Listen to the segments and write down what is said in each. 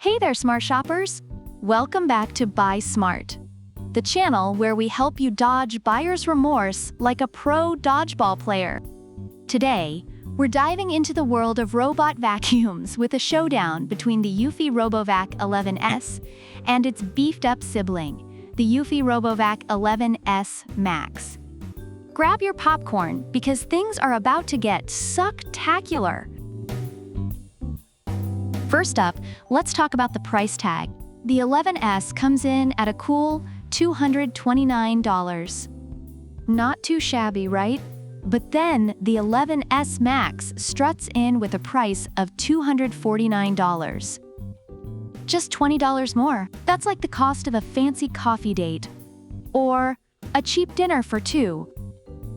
Hey there, smart shoppers! Welcome back to Buy Smart, the channel where we help you dodge buyer's remorse like a pro dodgeball player. Today, we're diving into the world of robot vacuums with a showdown between the eufy RoboVac 11S and its beefed-up sibling, the eufy RoboVac 11S Max. Grab your popcorn because things are about to get sucktacular. First up, let's talk about the price tag. The 11S comes in at a cool $229. Not too shabby, right? But then the 11S Max struts in with a price of $249. Just $20 more. That's like the cost of a fancy coffee date. Or a cheap dinner for two.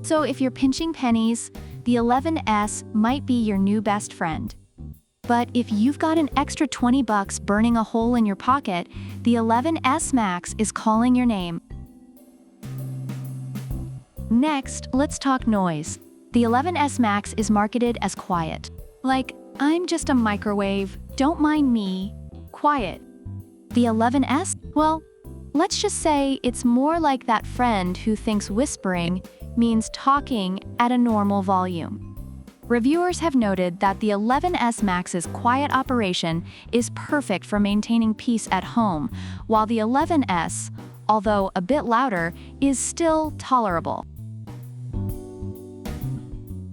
So if you're pinching pennies, the 11S might be your new best friend. But if you've got an extra $20 burning a hole in your pocket, the 11S Max is calling your name. Next, let's talk noise. The 11S Max is marketed as quiet. Like, I'm just a microwave, don't mind me, quiet. The 11S? Well, let's just say it's more like that friend who thinks whispering means talking at a normal volume. Reviewers have noted that the 11S Max's quiet operation is perfect for maintaining peace at home, while the 11S, although a bit louder, is still tolerable.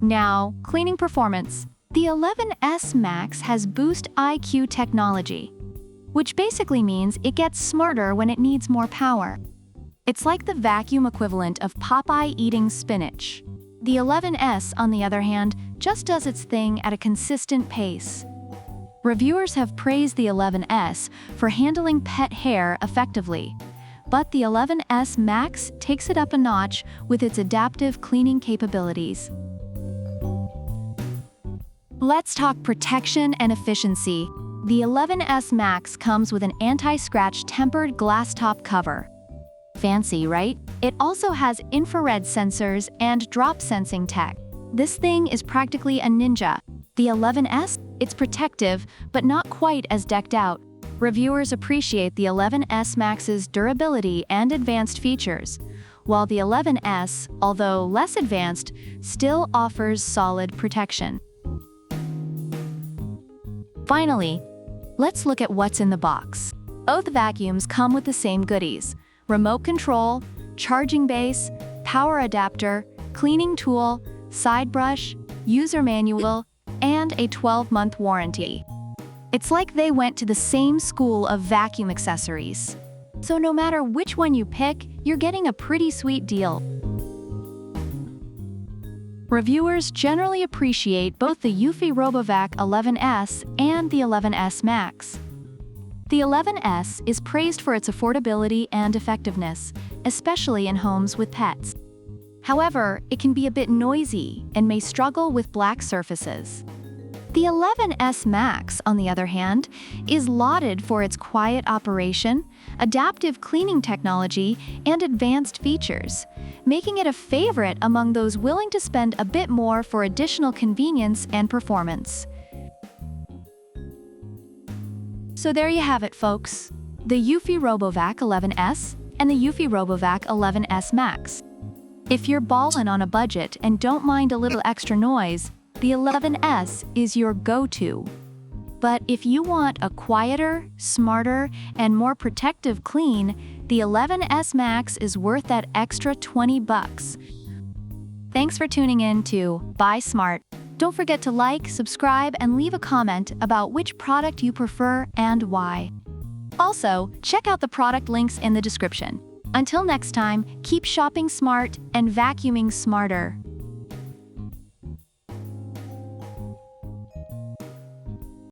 Now, cleaning performance. The 11S Max has BoostIQ technology, which basically means it gets smarter when it needs more power. It's like the vacuum equivalent of Popeye eating spinach. The 11S, on the other hand, just does its thing at a consistent pace. Reviewers have praised the 11S for handling pet hair effectively, but the 11S Max takes it up a notch with its adaptive cleaning capabilities. Let's talk protection and efficiency. The 11S Max comes with an anti-scratch tempered glass top cover. Fancy, right? It also has infrared sensors and drop sensing tech. This thing is practically a ninja. The 11S? It's protective, but not quite as decked out. Reviewers appreciate the 11S Max's durability and advanced features, while the 11S, although less advanced, still offers solid protection. Finally, let's look at what's in the box. Both vacuums come with the same goodies: remote control, charging base, power adapter, cleaning tool, side brush, user manual, and a 12-month warranty. It's like they went to the same school of vacuum accessories. So no matter which one you pick, you're getting a pretty sweet deal. Reviewers generally appreciate both the eufy RoboVac 11S and the 11S Max. The 11S is praised for its affordability and effectiveness, especially in homes with pets. However, it can be a bit noisy and may struggle with black surfaces. The 11S Max, on the other hand, is lauded for its quiet operation, adaptive cleaning technology, and advanced features, making it a favorite among those willing to spend a bit more for additional convenience and performance. So there you have it, folks. The eufy RoboVac 11S and the eufy RoboVac 11S Max. If you're ballin' on a budget and don't mind a little extra noise, the 11S is your go-to. But if you want a quieter, smarter, and more protective clean, the 11S Max is worth that extra $20. Thanks for tuning in to Buy Smart. Don't forget to like, subscribe, and leave a comment about which product you prefer and why. Also, check out the product links in the description. Until next time, keep shopping smart and vacuuming smarter.